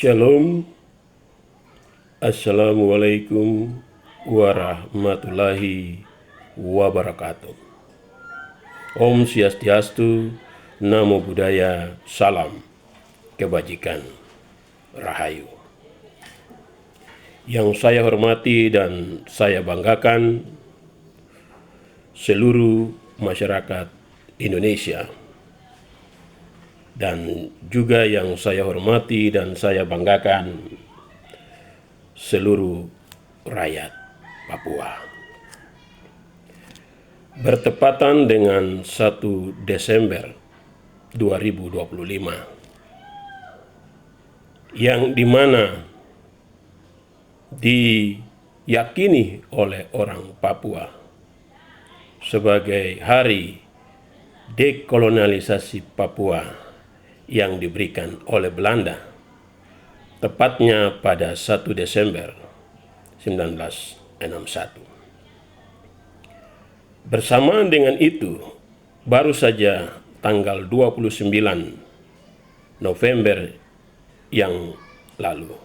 Shalom, Assalamualaikum warahmatullahi wabarakatuh. Om Swastiastu, Namo Buddhaya, Salam Kebajikan, Rahayu. Yang saya hormati dan saya banggakan seluruh masyarakat Indonesia, dan juga yang saya hormati dan saya banggakan seluruh rakyat Papua. Bertepatan dengan 1 Desember 2025, yang dimana diyakini oleh orang Papua sebagai hari dekolonialisasi Papua yang diberikan oleh Belanda, tepatnya pada 1 Desember 1961. Bersamaan dengan itu, baru saja tanggal 29 November yang lalu,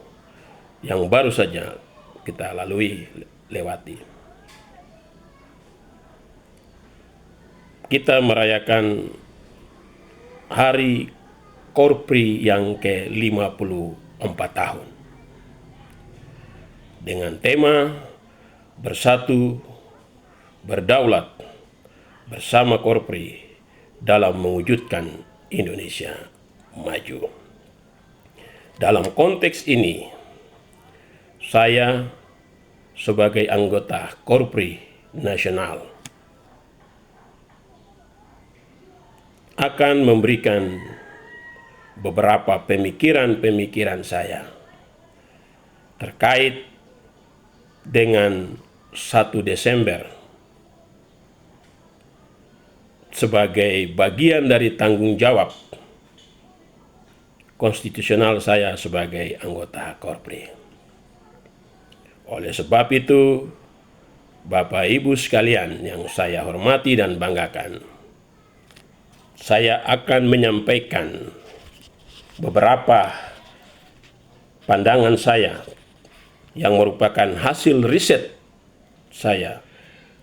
yang baru saja kita lewati, kita merayakan Hari Korpri yang ke-54 tahun dengan tema Bersatu, Berdaulat Bersama Korpri dalam mewujudkan Indonesia maju. Dalam konteks ini, saya sebagai anggota Korpri Nasional akan memberikan beberapa pemikiran saya terkait dengan 1 Desember sebagai bagian dari tanggung jawab konstitusional saya sebagai anggota Korpri. Oleh sebab itu, Bapak Ibu sekalian yang saya hormati dan banggakan, saya akan menyampaikan beberapa pandangan saya yang merupakan hasil riset saya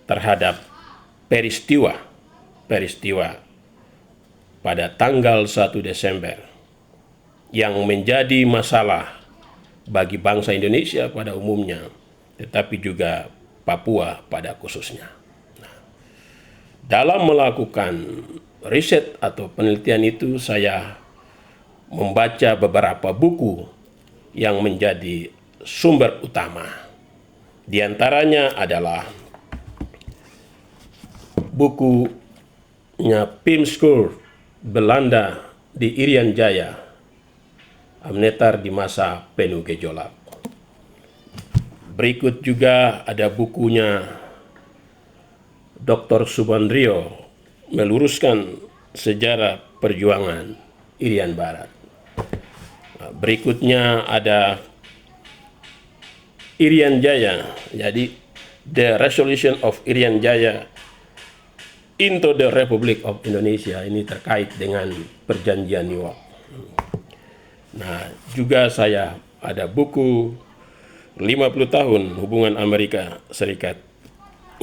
terhadap peristiwa pada tanggal 1 Desember yang menjadi masalah bagi bangsa Indonesia pada umumnya, tetapi juga Papua pada khususnya. Dalam melakukan riset atau penelitian itu, saya membaca beberapa buku yang menjadi sumber utama. Di antaranya adalah bukunya Pim School Belanda di Irian Jaya, Amnetar di masa penuh gejolak. Berikut juga ada bukunya Dr. Subandrio, Meluruskan Sejarah Perjuangan Irian Barat. Berikutnya ada Irian Jaya, jadi The Resolution of Irian Jaya into the Republic of Indonesia, ini terkait dengan perjanjian New York. Nah, juga saya ada buku 50 tahun hubungan Amerika Serikat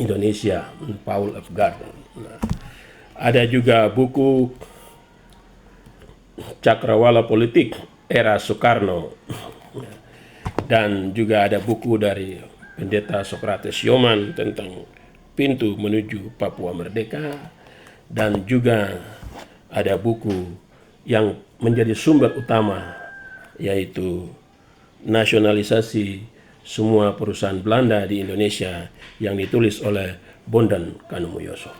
Indonesia, Paul F. Gardner. Nah, ada juga buku Cakrawala Politik Era Soekarno, dan juga ada buku dari Pendeta Sokrates Yoman tentang pintu menuju Papua Merdeka, dan juga ada buku yang menjadi sumber utama, yaitu Nasionalisasi Semua Perusahaan Belanda di Indonesia yang ditulis oleh Bondan Kanumuyoso.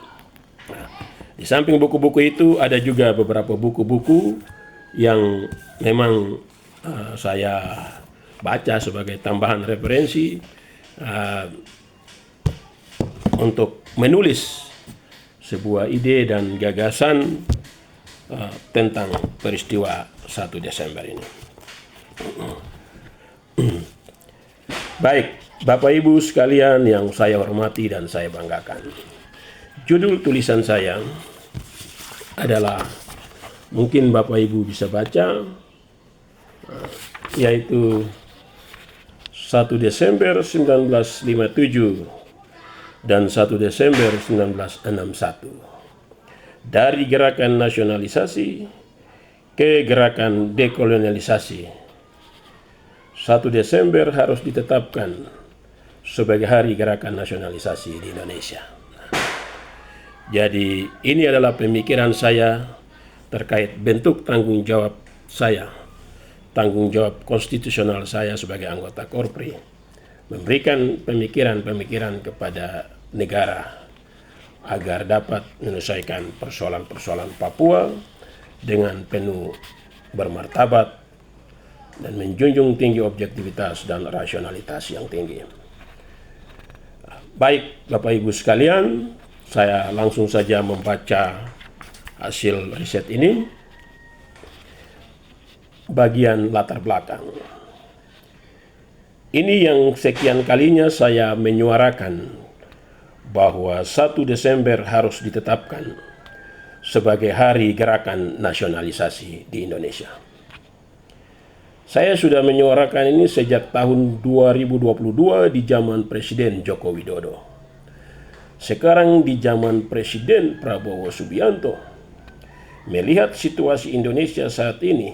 Nah, di samping buku-buku itu ada juga beberapa buku-buku yang memang saya baca sebagai tambahan referensi untuk menulis sebuah ide dan gagasan tentang peristiwa 1 Desember ini. Baik, Bapak Ibu sekalian yang saya hormati dan saya banggakan, judul tulisan saya adalah, mungkin Bapak Ibu bisa baca, yaitu 1 Desember 1957 dan 1 Desember 1961. Dari gerakan nasionalisasi ke gerakan dekolonialisasi. 1 Desember harus ditetapkan sebagai hari gerakan nasionalisasi di Indonesia. Jadi ini adalah pemikiran saya terkait bentuk tanggung jawab saya, tanggung jawab konstitusional saya sebagai anggota Korpri, memberikan pemikiran-pemikiran kepada negara agar dapat menyelesaikan persoalan-persoalan Papua dengan penuh bermartabat dan menjunjung tinggi objektivitas dan rasionalitas yang tinggi. Baik Bapak Ibu sekalian, saya langsung saja membaca hasil riset ini. Bagian latar belakang. Ini yang sekian kalinya saya menyuarakan bahwa 1 Desember harus ditetapkan sebagai hari gerakan nasionalisasi di Indonesia. Saya sudah menyuarakan ini sejak tahun 2022 di zaman Presiden Joko Widodo. Sekarang di zaman Presiden Prabowo Subianto, melihat situasi Indonesia saat ini,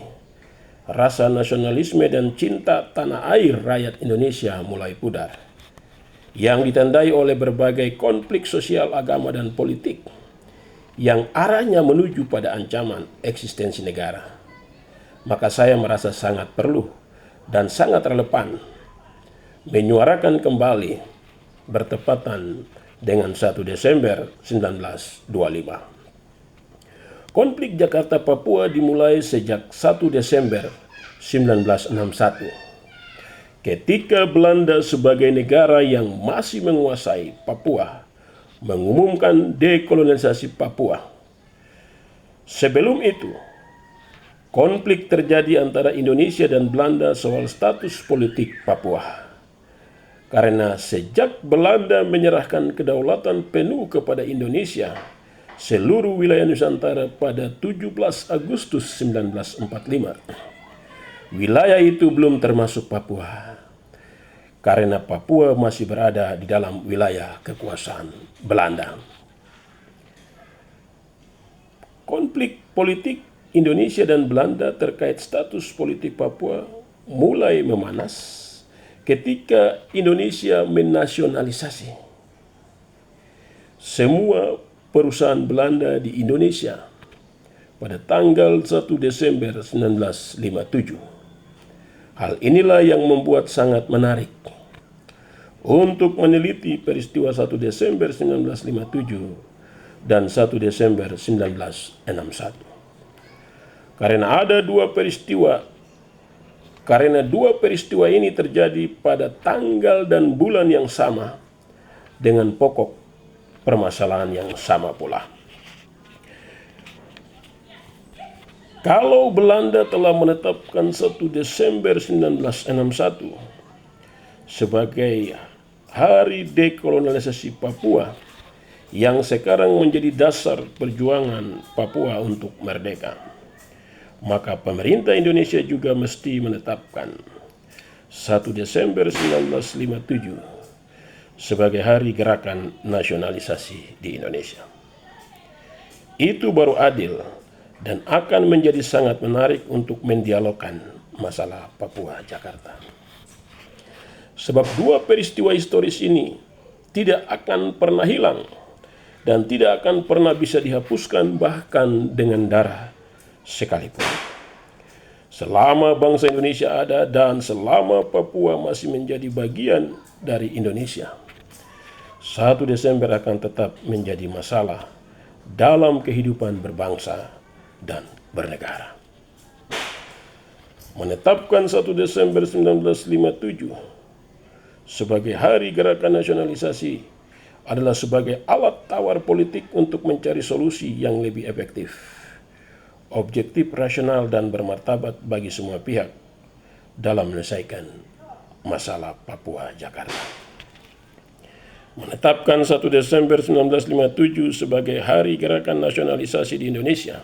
rasa nasionalisme dan cinta tanah air rakyat Indonesia mulai pudar, yang ditandai oleh berbagai konflik sosial, agama, dan politik, yang arahnya menuju pada ancaman eksistensi negara. Maka saya merasa sangat perlu dan sangat relevan menyuarakan kembali bertepatan dengan 1 Desember 1925. Konflik Jakarta-Papua dimulai sejak 1 Desember 1961. Ketika Belanda sebagai negara yang masih menguasai Papua mengumumkan dekolonialisasi Papua. Sebelum itu, konflik terjadi antara Indonesia dan Belanda soal status politik Papua. Karena sejak Belanda menyerahkan kedaulatan penuh kepada Indonesia, seluruh wilayah Nusantara pada 17 Agustus 1945. Wilayah itu belum termasuk Papua, karena Papua masih berada di dalam wilayah kekuasaan Belanda. Konflik politik Indonesia dan Belanda terkait status politik Papua mulai memanas ketika Indonesia menasionalisasi semua perusahaan Belanda di Indonesia pada tanggal 1 Desember 1957. Hal inilah yang membuat sangat menarik untuk meneliti peristiwa 1 Desember 1957 dan 1 Desember 1961. Karena dua peristiwa ini terjadi pada tanggal dan bulan yang sama dengan pokok permasalahan yang sama pula. Kalau Belanda telah menetapkan 1 Desember 1961 sebagai hari dekolonialisasi Papua yang sekarang menjadi dasar perjuangan Papua untuk merdeka, maka pemerintah Indonesia juga mesti menetapkan 1 Desember 1957 sebagai hari gerakan nasionalisasi di Indonesia. Itu baru adil dan akan menjadi sangat menarik untuk mendialogkan masalah Papua Jakarta. Sebab dua peristiwa historis ini tidak akan pernah hilang dan tidak akan pernah bisa dihapuskan bahkan dengan darah sekalipun. Selama bangsa Indonesia ada dan selama Papua masih menjadi bagian dari Indonesia, 1 Desember akan tetap menjadi masalah dalam kehidupan berbangsa dan bernegara. Menetapkan 1 Desember 1957 sebagai hari gerakan nasionalisasi adalah sebagai alat tawar politik untuk mencari solusi yang lebih efektif, objektif, rasional, dan bermartabat bagi semua pihak dalam menyelesaikan masalah Papua Jakarta. Menetapkan 1 Desember 1957 sebagai hari gerakan nasionalisasi di Indonesia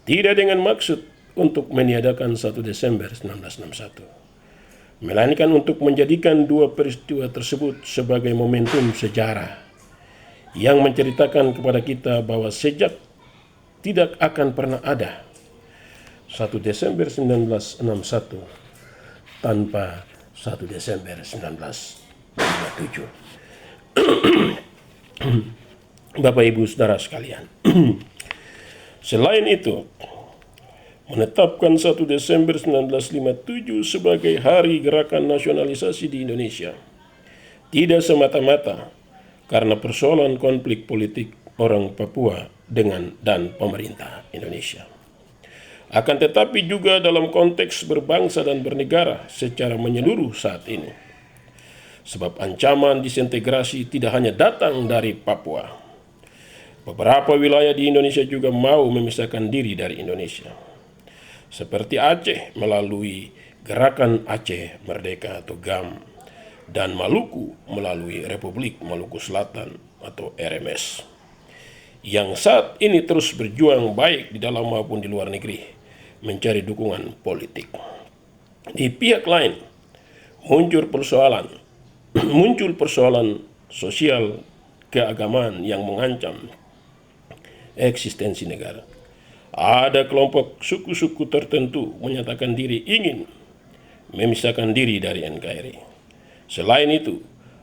tidak dengan maksud untuk meniadakan 1 Desember 1961, melainkan untuk menjadikan dua peristiwa tersebut sebagai momentum sejarah yang menceritakan kepada kita bahwa sejak tidak akan pernah ada 1 Desember 1961 tanpa 1 Desember 1957. Bapak Ibu Saudara sekalian, selain itu, menetapkan 1 Desember 1957 sebagai Hari Gerakan Nasionalisasi di Indonesia tidak semata-mata karena persoalan konflik politik orang Papua dan pemerintah Indonesia. Akan tetapi juga dalam konteks berbangsa dan bernegara secara menyeluruh saat ini. Sebab ancaman disintegrasi tidak hanya datang dari Papua. Beberapa wilayah di Indonesia juga mau memisahkan diri dari Indonesia. Seperti Aceh melalui Gerakan Aceh Merdeka atau GAM, dan Maluku melalui Republik Maluku Selatan atau RMS, yang saat ini terus berjuang baik di dalam maupun di luar negeri mencari dukungan politik. Di pihak lain muncul persoalan sosial keagamaan yang mengancam eksistensi negara. Ada kelompok suku-suku tertentu menyatakan diri ingin memisahkan diri dari NKRI. Selain itu,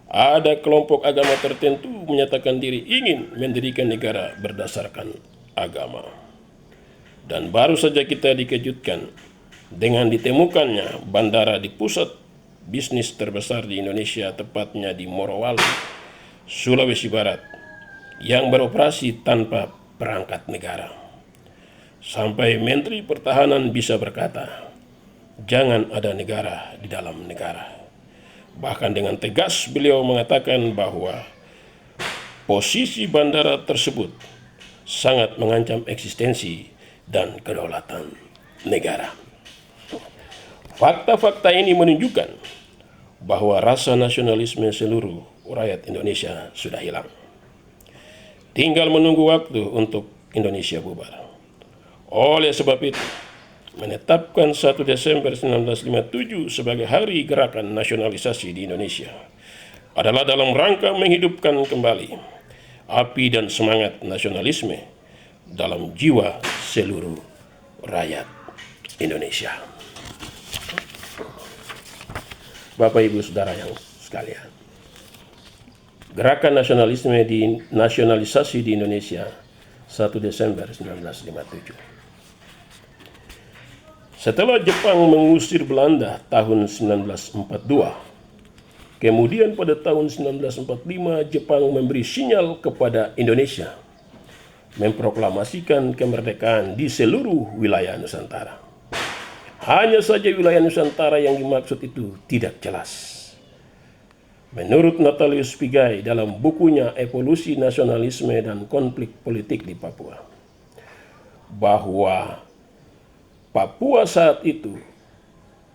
ada kelompok agama tertentu menyatakan diri ingin mendirikan negara berdasarkan agama. Dan baru saja kita dikejutkan dengan ditemukannya bandara di pusat bisnis terbesar di Indonesia, tepatnya di Morowali, Sulawesi Barat, yang beroperasi tanpa perangkat negara. Sampai Menteri Pertahanan bisa berkata, jangan ada negara di dalam negara. Bahkan dengan tegas beliau mengatakan bahwa posisi bandara tersebut sangat mengancam eksistensi dan kedaulatan negara. Fakta-fakta ini menunjukkan bahwa rasa nasionalisme seluruh rakyat Indonesia sudah hilang. Tinggal menunggu waktu untuk Indonesia bubar. Oleh sebab itu, menetapkan 1 Desember 1957 sebagai Hari Gerakan Nasionalisasi di Indonesia adalah dalam rangka menghidupkan kembali api dan semangat nasionalisme dalam jiwa seluruh rakyat Indonesia. Bapak Ibu Saudara yang sekalian, Gerakan Nasionalisasi di Indonesia 1 Desember 1957. Setelah Jepang mengusir Belanda tahun 1942, kemudian pada tahun 1945 Jepang memberi sinyal kepada Indonesia memproklamasikan kemerdekaan di seluruh wilayah Nusantara. Hanya saja wilayah Nusantara yang dimaksud itu tidak jelas. Menurut Natalius Pigai dalam bukunya Evolusi Nasionalisme dan Konflik Politik di Papua, bahwa Papua saat itu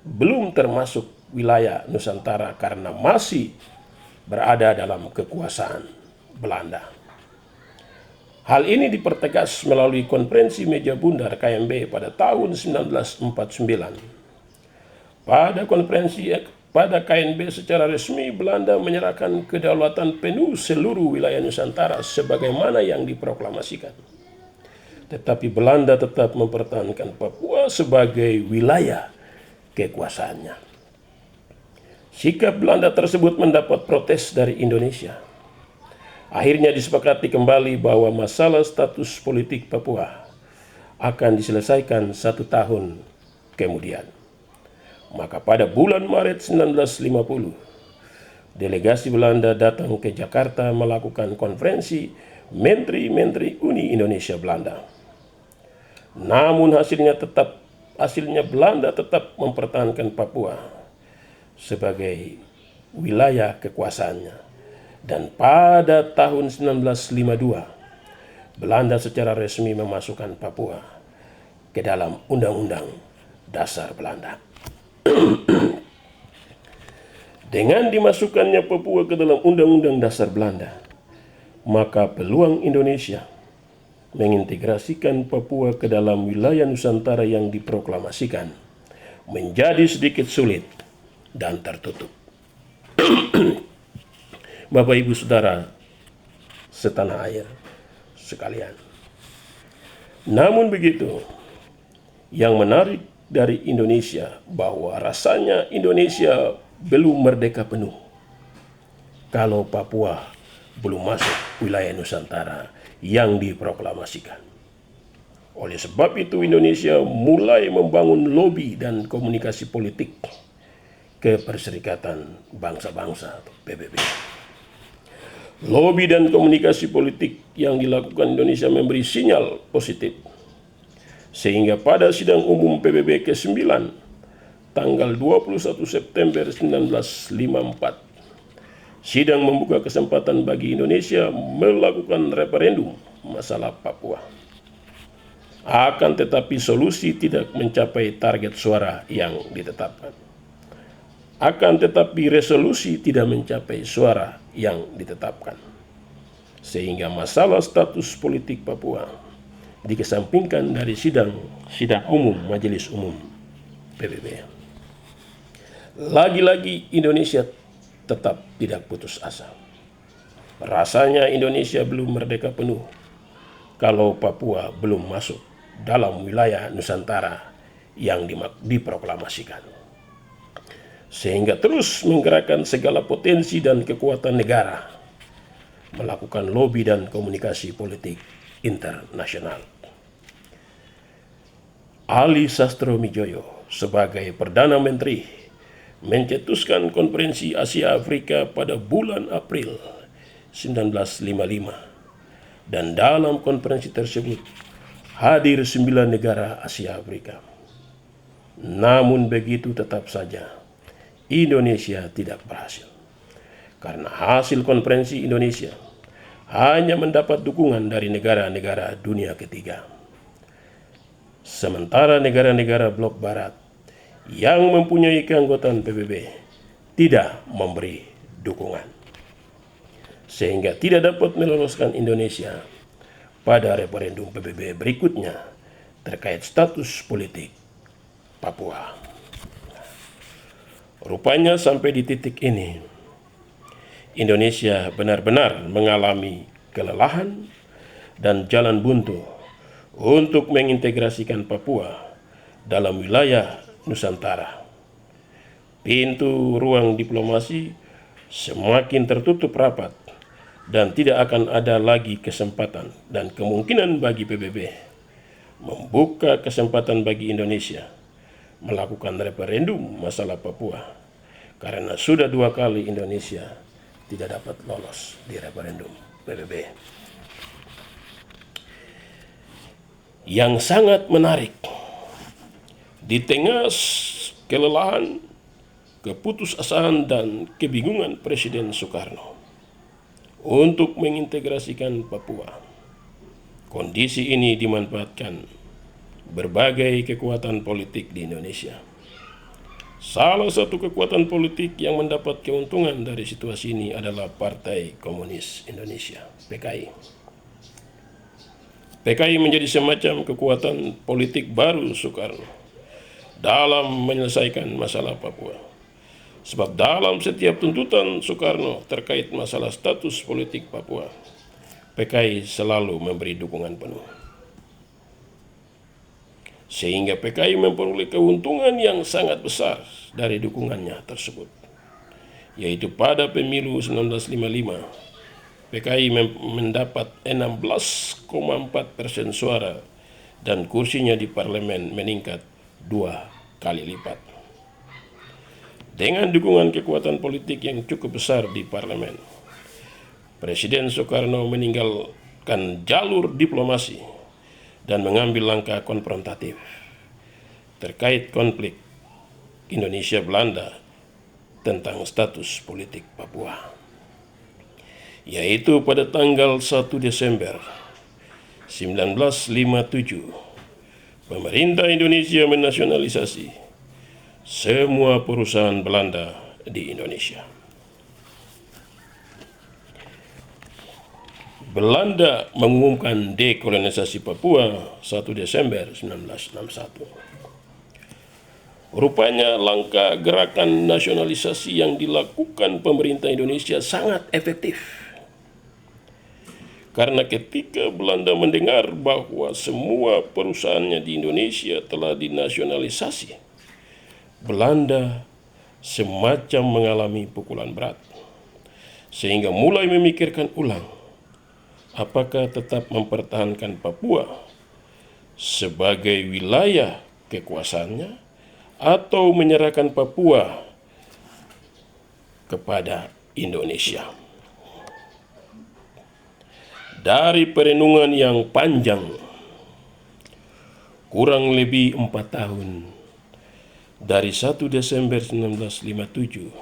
belum termasuk wilayah Nusantara karena masih berada dalam kekuasaan Belanda. Hal ini dipertegas melalui Konferensi Meja Bundar KMB pada tahun 1949. Pada KNB secara resmi Belanda menyerahkan kedaulatan penuh seluruh wilayah Nusantara sebagaimana yang diproklamasikan. Tetapi Belanda tetap mempertahankan Papua sebagai wilayah kekuasaannya. Sikap Belanda tersebut mendapat protes dari Indonesia. Akhirnya disepakati kembali bahwa masalah status politik Papua akan diselesaikan 1 tahun kemudian. Maka pada bulan Maret 1950, delegasi Belanda datang ke Jakarta melakukan konferensi Menteri-Menteri Uni Indonesia Belanda. Namun hasilnya Belanda tetap mempertahankan Papua sebagai wilayah kekuasaannya. Dan pada tahun 1952, Belanda secara resmi memasukkan Papua ke dalam Undang-Undang Dasar Belanda. Dengan dimasukkannya Papua ke dalam Undang-Undang Dasar Belanda, maka peluang Indonesia mengintegrasikan Papua ke dalam wilayah Nusantara yang diproklamasikan menjadi sedikit sulit dan tertutup. Bapak Ibu Saudara setanah air sekalian. Namun begitu, yang menarik dari Indonesia bahwa rasanya Indonesia belum merdeka penuh kalau Papua belum masuk wilayah Nusantara yang diproklamasikan. Oleh sebab itu Indonesia mulai membangun lobi dan komunikasi politik ke Perserikatan Bangsa-Bangsa atau PBB. Lobi dan komunikasi politik yang dilakukan Indonesia memberi sinyal positif. Sehingga pada sidang umum PBB ke-9 tanggal 21 September 1954, sidang membuka kesempatan bagi Indonesia melakukan referendum masalah Papua. Akan tetapi solusi tidak mencapai target suara yang ditetapkan. Akan tetapi resolusi tidak mencapai suara yang ditetapkan. Sehingga masalah status politik Papua dikesampingkan dari sidang umum Majelis Umum PBB. Lagi-lagi Indonesia tetap tidak putus asa. Rasanya Indonesia belum merdeka penuh kalau Papua belum masuk dalam wilayah Nusantara yang diproklamasikan. Sehingga terus menggerakkan segala potensi dan kekuatan negara melakukan lobi dan komunikasi politik internasional. Ali Sastromijoyo sebagai Perdana Menteri mencetuskan Konferensi Asia Afrika pada bulan April 1955, dan dalam konferensi tersebut hadir 9 negara Asia Afrika. Namun begitu tetap saja Indonesia tidak berhasil. Karena hasil konferensi Indonesia hanya mendapat dukungan dari negara-negara dunia ketiga. Sementara negara-negara blok barat yang mempunyai keanggotaan PBB tidak memberi dukungan. Sehingga tidak dapat meloloskan Indonesia pada referendum PBB berikutnya terkait status politik Papua. Rupanya sampai di titik ini Indonesia benar-benar mengalami kelelahan dan jalan buntu untuk mengintegrasikan Papua dalam wilayah Nusantara. Pintu ruang diplomasi semakin tertutup rapat dan tidak akan ada lagi kesempatan dan kemungkinan bagi PBB membuka kesempatan bagi Indonesia melakukan referendum masalah Papua, karena sudah 2 kali Indonesia tidak dapat lolos di referendum PBB. Yang sangat menarik, di tengah kelelahan, keputusasaan dan kebingungan Presiden Soekarno untuk mengintegrasikan Papua, kondisi ini dimanfaatkan berbagai kekuatan politik di Indonesia. Salah satu kekuatan politik yang mendapat keuntungan dari situasi ini adalah Partai Komunis Indonesia, PKI. PKI menjadi semacam kekuatan politik baru Soekarno dalam menyelesaikan masalah Papua. Sebab dalam setiap tuntutan Soekarno terkait masalah status politik Papua, PKI selalu memberi dukungan penuh. Sehingga PKI memperoleh keuntungan yang sangat besar dari dukungannya tersebut. Yaitu pada pemilu 1955, PKI mendapat 16,4% suara dan kursinya di parlemen meningkat 2 kali lipat. Dengan dukungan kekuatan politik yang cukup besar di parlemen, Presiden Soekarno meninggalkan jalur diplomasi dan mengambil langkah konfrontatif terkait konflik Indonesia-Belanda tentang status politik Papua. Yaitu pada tanggal 1 Desember 1957, pemerintah Indonesia menasionalisasi semua perusahaan Belanda di Indonesia. Belanda mengumumkan dekolonisasi Papua 1 Desember 1961. Rupanya langkah gerakan nasionalisasi yang dilakukan pemerintah Indonesia sangat efektif. Karena ketika Belanda mendengar bahwa semua perusahaannya di Indonesia telah dinasionalisasi, Belanda semacam mengalami pukulan berat, sehingga mulai memikirkan ulang apakah tetap mempertahankan Papua sebagai wilayah kekuasaannya atau menyerahkan Papua kepada Indonesia. Dari perenungan yang panjang, kurang lebih 4 tahun, dari 1 Desember 1957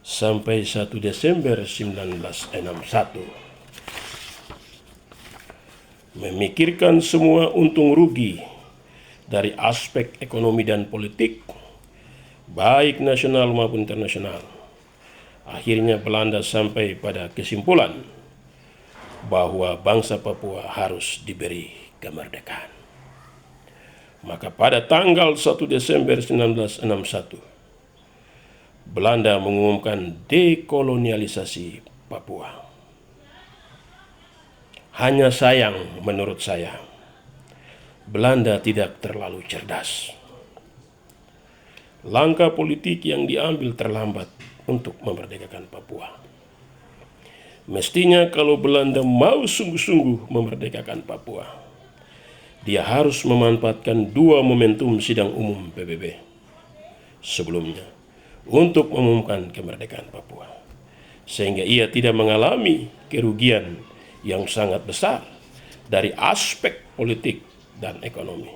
sampai 1 Desember 1961, memikirkan semua untung rugi dari aspek ekonomi dan politik, baik nasional maupun internasional. Akhirnya Belanda sampai pada kesimpulan bahwa bangsa Papua harus diberi kemerdekaan. Maka pada tanggal 1 Desember 1961, Belanda mengumumkan dekolonialisasi Papua. Hanya sayang menurut saya, Belanda tidak terlalu cerdas. Langkah politik yang diambil terlambat untuk memerdekakan Papua. Mestinya kalau Belanda mau sungguh-sungguh memerdekakan Papua, dia harus memanfaatkan 2 momentum sidang umum PBB sebelumnya untuk mengumumkan kemerdekaan Papua, sehingga ia tidak mengalami kerugian yang sangat besar dari aspek politik dan ekonomi.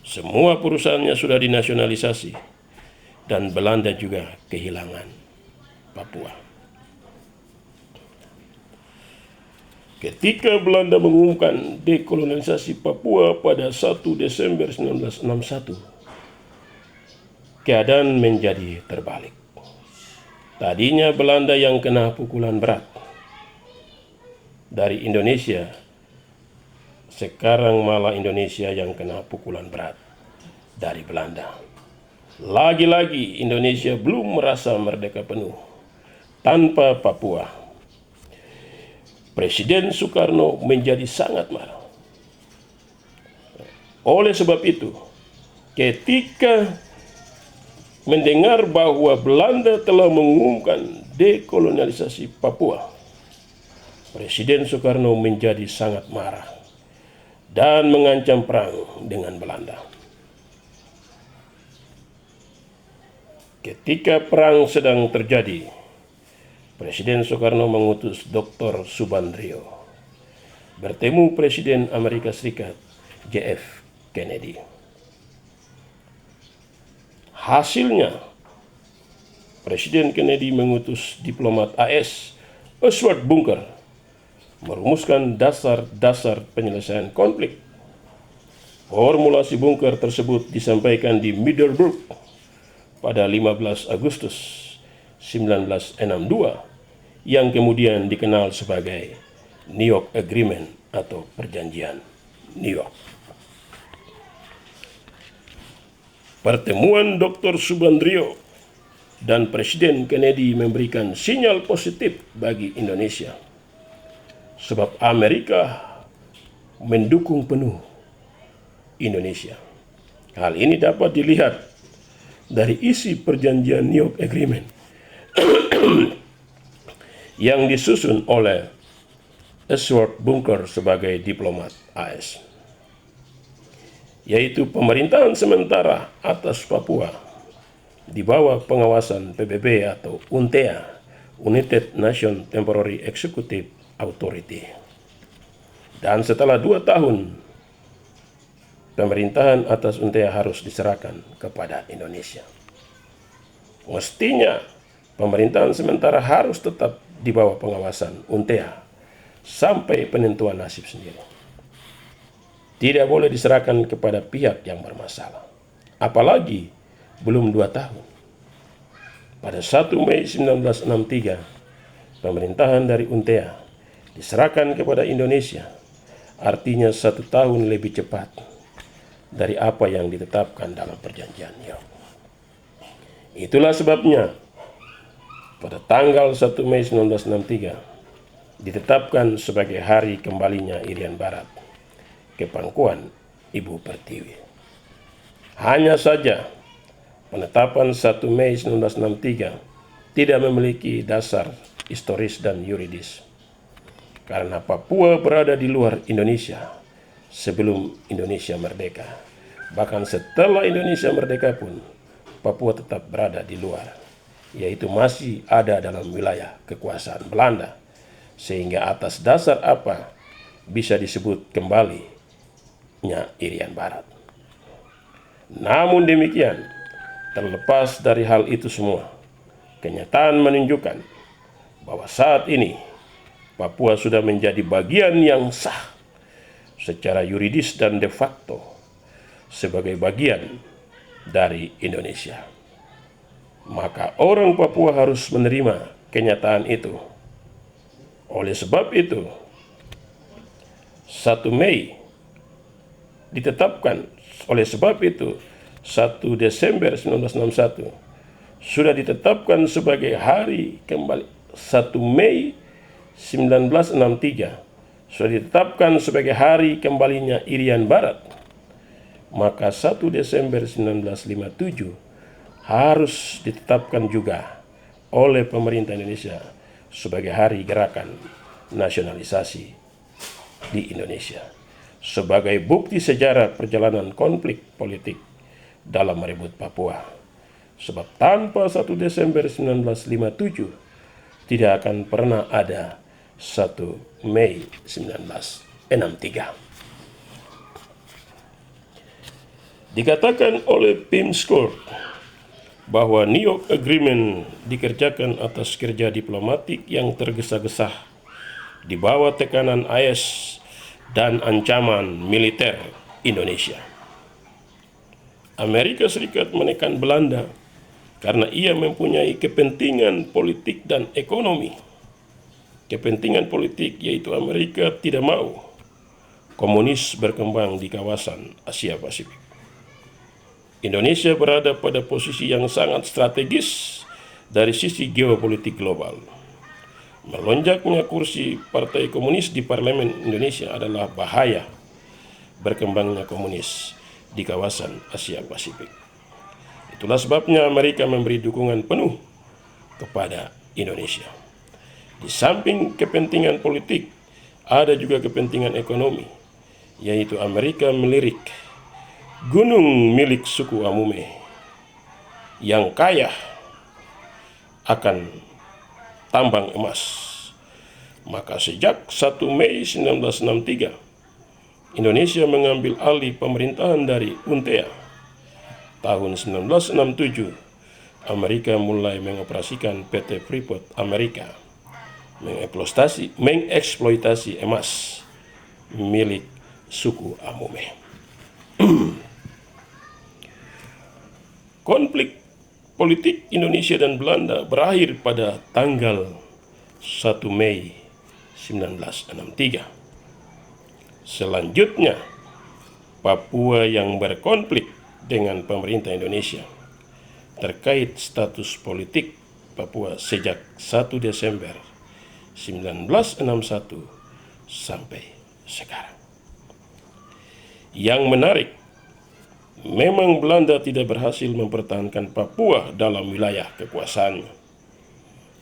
Semua perusahaannya sudah dinasionalisasi dan Belanda juga kehilangan Papua. Ketika Belanda mengumumkan dekolonisasi Papua pada 1 Desember 1961, keadaan menjadi terbalik. Tadinya Belanda yang kena pukulan berat dari Indonesia, sekarang malah Indonesia yang kena pukulan berat dari Belanda. Lagi-lagi Indonesia belum merasa merdeka penuh tanpa Papua. Presiden Soekarno menjadi sangat marah. Oleh sebab itu, ketika mendengar bahwa Belanda telah mengumumkan dekolonialisasi Papua, Presiden Soekarno menjadi sangat marah dan mengancam perang dengan Belanda. Ketika perang sedang terjadi, Presiden Soekarno mengutus Dr. Subandrio bertemu Presiden Amerika Serikat JF Kennedy. Hasilnya, Presiden Kennedy mengutus diplomat AS Oswald Bunker merumuskan dasar-dasar penyelesaian konflik. Formulasi Bunker tersebut disampaikan di Middelburg pada 15 Agustus 1962 yang kemudian dikenal sebagai New York Agreement atau Perjanjian New York. Pertemuan Dr. Subandrio dan Presiden Kennedy memberikan sinyal positif bagi Indonesia, sebab Amerika mendukung penuh Indonesia. Hal ini dapat dilihat dari isi Perjanjian New York Agreement yang disusun oleh Oswald Bunker sebagai diplomat AS, yaitu pemerintahan sementara atas Papua di bawah pengawasan PBB atau UNTEA, United Nation Temporary Executive Authority. Dan setelah 2 tahun, pemerintahan atas UNTEA harus diserahkan kepada Indonesia. Mestinya pemerintahan sementara harus tetap di bawah pengawasan UNTEA sampai penentuan nasib sendiri. Tidak boleh diserahkan kepada pihak yang bermasalah. Apalagi belum 2 tahun. Pada 1 Mei 1963, pemerintahan dari UNTEA diserahkan kepada Indonesia, artinya 1 tahun lebih cepat dari apa yang ditetapkan dalam perjanjian New York. Itulah sebabnya pada tanggal 1 Mei 1963 ditetapkan sebagai hari kembalinya Irian Barat ke pangkuan Ibu Pertiwi. Hanya saja penetapan 1 Mei 1963 tidak memiliki dasar historis dan yuridis, karena Papua berada di luar Indonesia sebelum Indonesia merdeka. Bahkan setelah Indonesia merdeka pun, Papua tetap berada di luar, yaitu masih ada dalam wilayah kekuasaan Belanda, sehingga atas dasar apa bisa disebut kembalinya Irian Barat. Namun demikian, terlepas dari hal itu semua, kenyataan menunjukkan bahwa saat ini Papua sudah menjadi bagian yang sah secara yuridis dan de facto sebagai bagian dari Indonesia. Maka orang Papua harus menerima kenyataan itu. Oleh sebab itu, 1 Mei ditetapkan, oleh sebab itu 1 Desember 1961 sudah ditetapkan sebagai hari kembali. 1 Mei 1963 sudah ditetapkan sebagai hari kembalinya Irian Barat. Maka 1 Desember 1957 harus ditetapkan juga oleh pemerintah Indonesia sebagai hari gerakan nasionalisasi di Indonesia, sebagai bukti sejarah perjalanan konflik politik dalam merebut Papua. Sebab tanpa 1 Desember 1957 tidak akan pernah ada 1 Mei 1963. Dikatakan oleh Pim's Court bahwa New York Agreement dikerjakan atas kerja diplomatik yang tergesa-gesa di bawah tekanan AS dan ancaman militer Indonesia. Amerika Serikat menekan Belanda karena ia mempunyai kepentingan politik dan ekonomi. Kepentingan politik yaitu Amerika tidak mau komunis berkembang di kawasan Asia Pasifik. Indonesia berada pada posisi yang sangat strategis dari sisi geopolitik global. Melonjaknya kursi Partai Komunis di Parlemen Indonesia adalah bahaya berkembangnya komunis di kawasan Asia Pasifik. Itulah sebabnya Amerika memberi dukungan penuh kepada Indonesia. Di samping kepentingan politik, ada juga kepentingan ekonomi, yaitu Amerika melirik gunung milik suku Amume yang kaya akan tambang emas. Maka sejak 1 Mei 1963, Indonesia mengambil alih pemerintahan dari UNTEA. Tahun 1967, Amerika mulai mengoperasikan PT Freeport Amerika, mengeksploitasi emas milik suku Amume. Konflik politik Indonesia dan Belanda berakhir pada tanggal 1 Mei 1963. Selanjutnya, Papua yang berkonflik dengan pemerintah Indonesia terkait status politik Papua sejak 1 Desember 1961 sampai sekarang. Yang menarik, memang Belanda tidak berhasil mempertahankan Papua dalam wilayah kekuasaannya,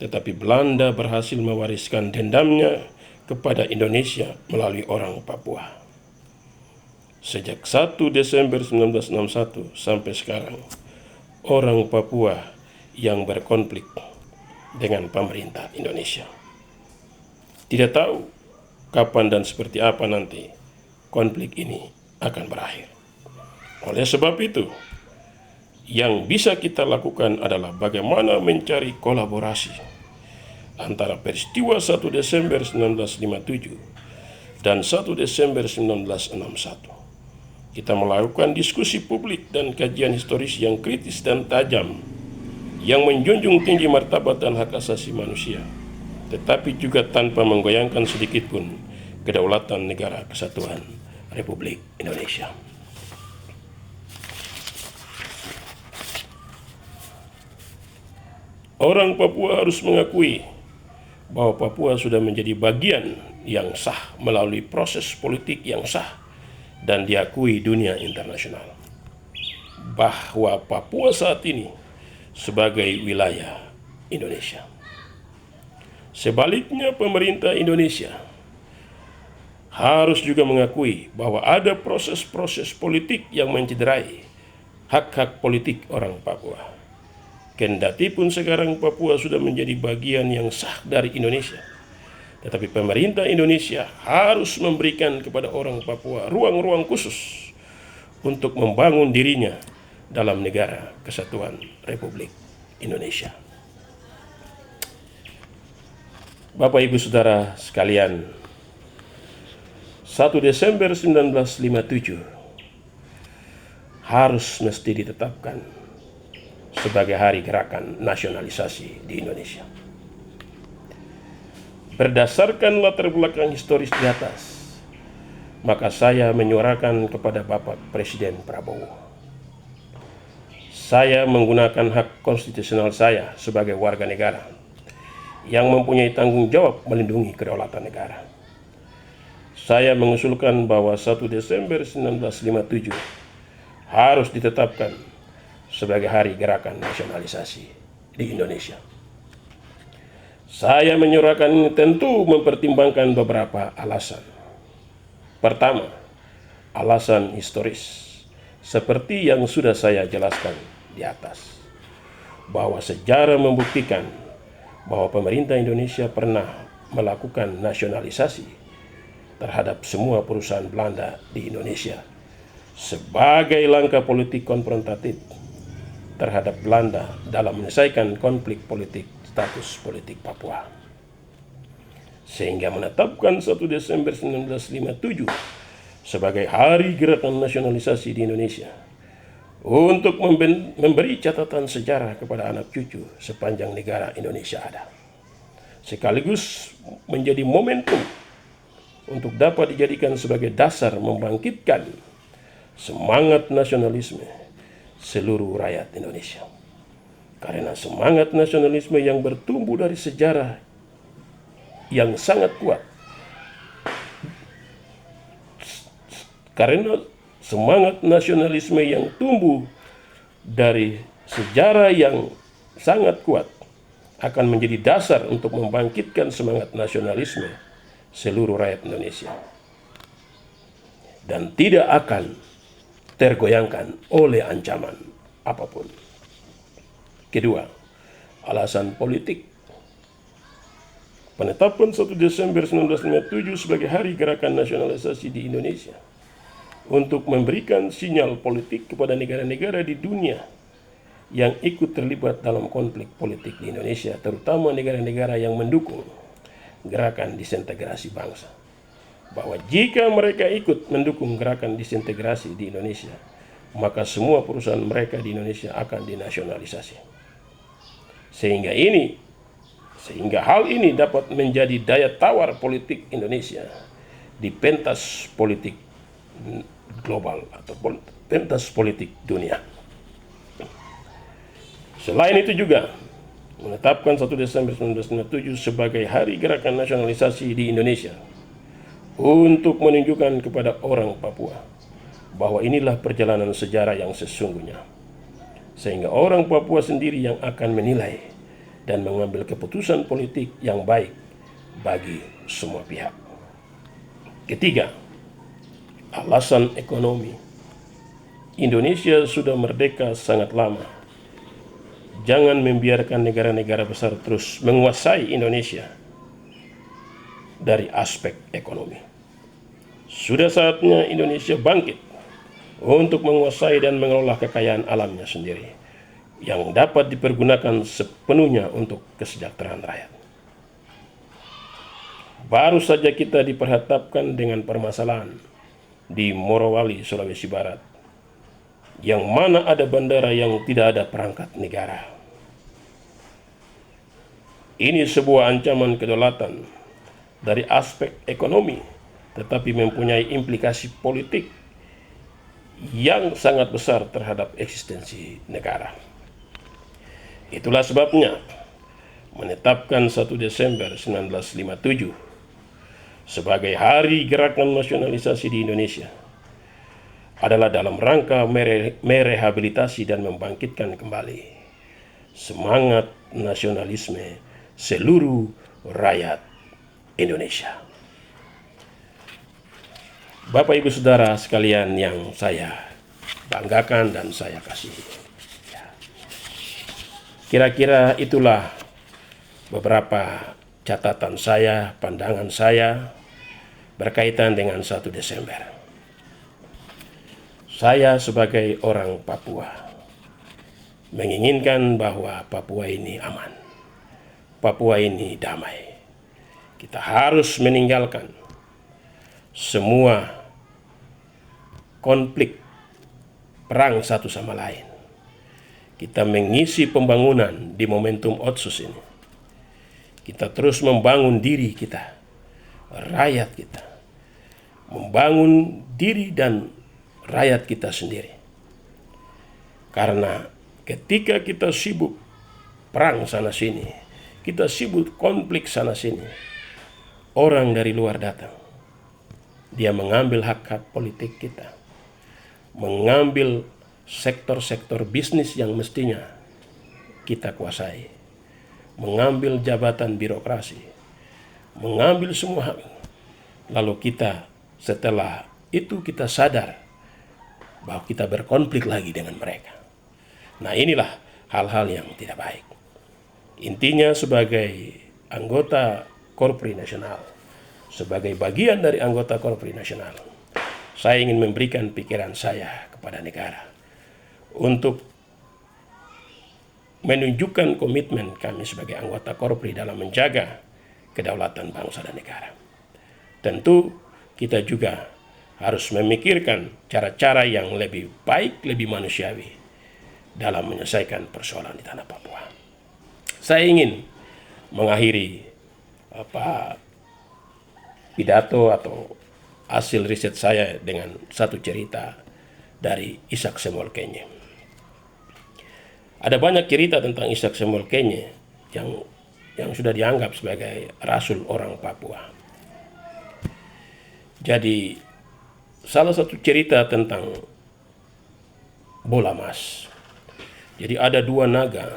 tetapi Belanda berhasil mewariskan dendamnya kepada Indonesia melalui orang Papua. Sejak 1 Desember 1961 sampai sekarang, orang Papua yang berkonflik dengan pemerintah Indonesia. Tidak tahu kapan dan seperti apa nanti konflik ini akan berakhir. Oleh sebab itu, yang bisa kita lakukan adalah bagaimana mencari kolaborasi antara peristiwa 1 Desember 1957 dan 1 Desember 1961. Kita melakukan diskusi publik dan kajian historis yang kritis dan tajam, yang menjunjung tinggi martabat dan hak asasi manusia, tetapi juga tanpa menggoyangkan sedikitpun kedaulatan negara kesatuan Republik Indonesia. Orang Papua harus mengakui bahwa Papua sudah menjadi bagian yang sah melalui proses politik yang sah dan diakui dunia internasional. Bahwa Papua saat ini sebagai wilayah Indonesia. Sebaliknya, pemerintah Indonesia harus juga mengakui bahwa ada proses-proses politik yang mencederai hak-hak politik orang Papua. Kendati pun sekarang Papua sudah menjadi bagian yang sah dari Indonesia, tetapi pemerintah Indonesia harus memberikan kepada orang Papua ruang-ruang khusus untuk membangun dirinya dalam negara kesatuan Republik Indonesia. Bapak Ibu Saudara sekalian, 1 Desember 1957 harus mesti ditetapkan sebagai hari gerakan nasionalisasi di Indonesia. Berdasarkan latar belakang historis di atas, maka saya menyuarakan kepada Bapak Presiden Prabowo. Saya menggunakan hak konstitusional saya sebagai warga negara yang mempunyai tanggung jawab melindungi kedaulatan negara. Saya mengusulkan bahwa 1 Desember 1957 harus ditetapkan sebagai hari gerakan nasionalisasi di Indonesia. Saya menyuarakan ini tentu mempertimbangkan beberapa alasan. Pertama, alasan historis, seperti yang sudah saya jelaskan di atas, bahwa sejarah membuktikan bahwa pemerintah Indonesia pernah melakukan nasionalisasi terhadap semua perusahaan Belanda di Indonesia sebagai langkah politik konfrontatif terhadap Belanda dalam menyelesaikan konflik politik status politik Papua, sehingga menetapkan 1 Desember 1957 sebagai hari gerakan nasionalisasi di Indonesia untuk memberi catatan sejarah kepada anak cucu sepanjang negara Indonesia ada, sekaligus menjadi momentum untuk dapat dijadikan sebagai dasar membangkitkan semangat nasionalisme seluruh rakyat Indonesia. Karena semangat nasionalisme yang bertumbuh dari sejarah yang sangat kuat, karena semangat nasionalisme yang tumbuh dari sejarah yang sangat kuat akan menjadi dasar untuk membangkitkan semangat nasionalisme seluruh rakyat Indonesia dan tidak akan tergoyangkan oleh ancaman apapun. Kedua, alasan politik. Penetapan 1 Desember 1957 sebagai hari gerakan nasionalisasi di Indonesia untuk memberikan sinyal politik kepada negara-negara di dunia yang ikut terlibat dalam konflik politik di Indonesia, terutama negara-negara yang mendukung gerakan disintegrasi bangsa, bahwa jika mereka ikut mendukung gerakan disintegrasi di Indonesia, maka semua perusahaan mereka di Indonesia akan dinasionalisasi. Sehingga hal ini dapat menjadi daya tawar politik Indonesia di pentas politik global atau pentas politik dunia. Selain itu juga menetapkan 1 Desember 1997 sebagai hari gerakan nasionalisasi di Indonesia untuk menunjukkan kepada orang Papua bahwa inilah perjalanan sejarah yang sesungguhnya, sehingga orang Papua sendiri yang akan menilai dan mengambil keputusan politik yang baik bagi semua pihak. Ketiga, alasan ekonomi. Indonesia sudah merdeka sangat lama. Jangan membiarkan negara-negara besar terus menguasai Indonesia dari aspek ekonomi. Sudah saatnya Indonesia bangkit untuk menguasai dan mengelola kekayaan alamnya sendiri yang dapat dipergunakan sepenuhnya untuk kesejahteraan rakyat. Baru saja kita diperhadapkan dengan permasalahan di Morowali, Sulawesi Barat, yang mana ada bandara yang tidak ada perangkat negara. Ini sebuah ancaman kedaulatan dari aspek ekonomi, tetapi mempunyai implikasi politik yang sangat besar terhadap eksistensi negara. Itulah sebabnya menetapkan 1 Desember 1957 sebagai Hari Gerakan Nasionalisasi di Indonesia adalah dalam rangka merehabilitasi dan membangkitkan kembali semangat nasionalisme seluruh rakyat Indonesia. Bapak Ibu Saudara sekalian yang saya banggakan dan saya kasihi. Kira-kira itulah beberapa catatan saya, pandangan saya berkaitan dengan 1 Desember. Saya sebagai orang Papua menginginkan bahwa Papua ini aman, Papua ini damai. Kita harus meninggalkan semua konflik perang satu sama lain. Kita mengisi pembangunan di momentum Otsus ini. Kita terus membangun diri kita, rakyat kita, membangun diri dan rakyat kita sendiri. Karena ketika kita sibuk perang sana sini, kita sibuk konflik sana sini, orang dari luar datang. Dia mengambil hak-hak politik kita, mengambil sektor-sektor bisnis yang mestinya kita kuasai, mengambil jabatan birokrasi, mengambil semua hak. Lalu kita setelah itu kita sadar bahwa kita berkonflik lagi dengan mereka. Nah, inilah hal-hal yang tidak baik. Intinya sebagai anggota Korpri Nasional, sebagai bagian dari anggota Korpri Nasional, saya ingin memberikan pikiran saya kepada negara untuk menunjukkan komitmen kami sebagai anggota Korpri dalam menjaga kedaulatan bangsa dan negara. Tentu kita juga harus memikirkan cara-cara yang lebih baik, lebih manusiawi dalam menyelesaikan persoalan di tanah Papua. Saya ingin mengakhiri pidato atau hasil riset saya dengan satu cerita dari Ishak Samuel Kenye. Ada banyak cerita tentang Ishak Samuel Kenye yang sudah dianggap sebagai rasul orang Papua. Jadi salah satu cerita tentang bola mas. Jadi ada dua naga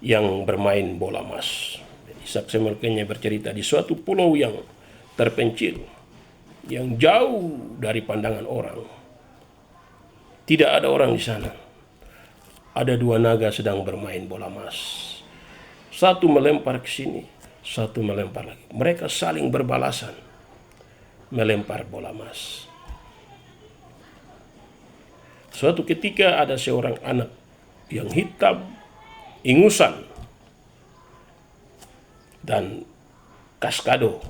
yang bermain bola mas. Ishak Samuel Kenye bercerita di suatu pulau yang terpencil, yang jauh dari pandangan orang. Tidak ada orang di sana. Ada dua naga sedang bermain bola mas. Satu melempar ke sini, satu melempar lagi. Mereka saling berbalasan melempar bola mas. Suatu ketika ada seorang anak yang hitam, ingusan, dan kaskado,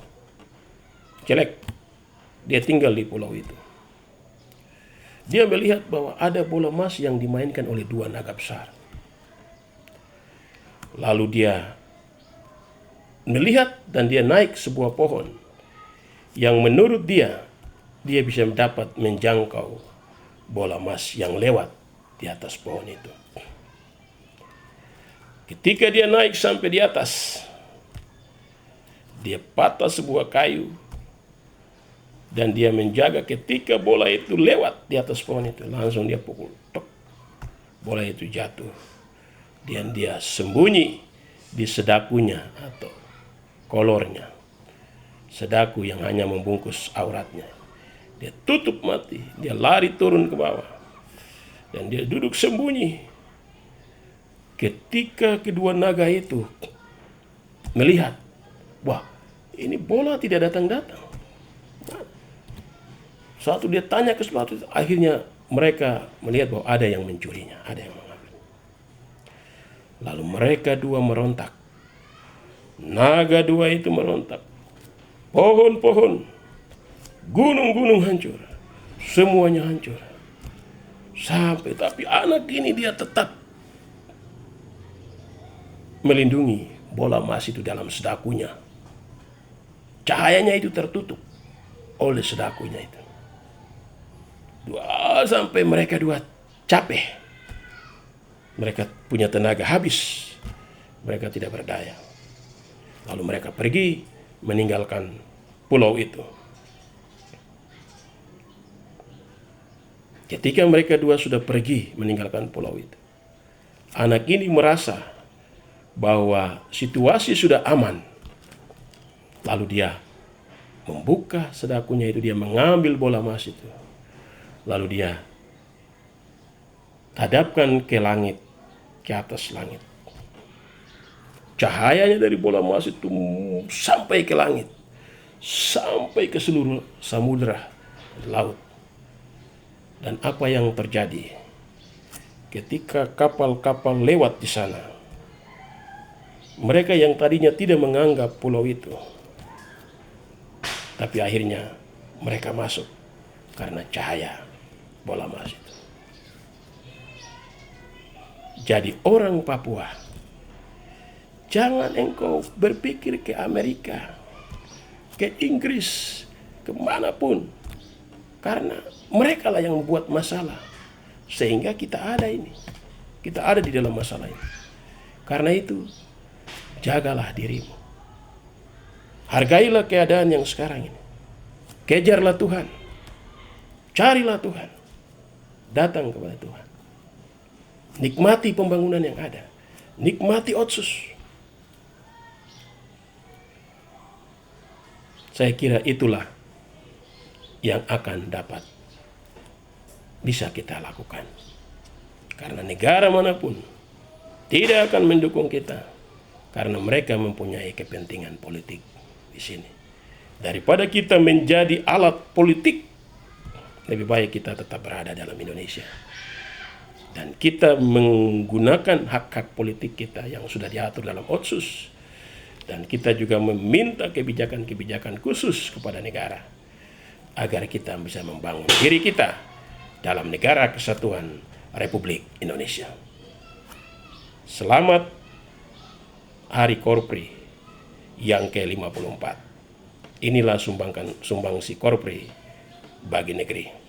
jelek. Dia tinggal di pulau itu. Dia melihat bahwa ada bola emas yang dimainkan oleh dua naga besar. Lalu dia melihat dan dia naik sebuah pohon yang menurut dia bisa dapat menjangkau bola emas yang lewat di atas pohon itu. Ketika dia naik sampai di atas, dia patah sebuah kayu dan dia menjaga ketika bola itu lewat di atas pohon itu, langsung dia pukul, tok. Bola itu jatuh. Dan dia sembunyi di sedakunya atau kolornya. Sedaku yang hanya membungkus auratnya. Dia tutup mati, dia lari turun ke bawah. Dan dia duduk sembunyi. Ketika kedua naga itu melihat, wah, ini bola tidak datang-datang. Suatu dia tanya ke suatu, akhirnya mereka melihat bahwa ada yang mencurinya, ada yang mengambil. Lalu mereka dua merontak. Naga dua itu merontak. Pohon-pohon, gunung-gunung hancur. Semuanya hancur. Tapi anak ini dia tetap melindungi bola emas itu dalam sedakunya. Cahayanya itu tertutup oleh sedakunya itu. Sampai mereka dua capek. Mereka punya tenaga habis. Mereka tidak berdaya. Lalu mereka pergi meninggalkan pulau itu. Ketika mereka dua sudah pergi meninggalkan pulau itu, anak ini merasa bahwa situasi sudah aman. Lalu dia membuka sedakunya itu, dia mengambil bola emas itu. Lalu dia hadapkan ke langit, ke atas langit. Cahayanya dari bola emas itu sampai ke langit, sampai ke seluruh samudera, laut. Dan apa yang terjadi ketika kapal-kapal lewat di sana? Mereka yang tadinya tidak menganggap pulau itu, tapi akhirnya mereka masuk karena cahaya bola emas itu. Jadi orang Papua, jangan engkau berpikir ke Amerika, ke Inggris, kemanapun, karena mereka lah yang membuat masalah sehingga kita ada ini, kita ada di dalam masalah ini. Karena itu, jagalah dirimu, hargailah keadaan yang sekarang ini, kejarlah Tuhan, carilah Tuhan, datang kepada Tuhan, nikmati pembangunan yang ada, nikmati Otsus. Saya kira itulah yang akan dapat bisa kita lakukan. Karena negara manapun tidak akan mendukung kita karena mereka mempunyai kepentingan politik di sini. Daripada kita menjadi alat politik, lebih baik kita tetap berada dalam Indonesia. Dan kita menggunakan hak-hak politik kita yang sudah diatur dalam Otsus. Dan kita juga meminta kebijakan-kebijakan khusus kepada negara agar kita bisa membangun diri kita dalam negara kesatuan Republik Indonesia. Selamat Hari Korpri yang ke-54. Inilah sumbangsi Korpri bagi negeri.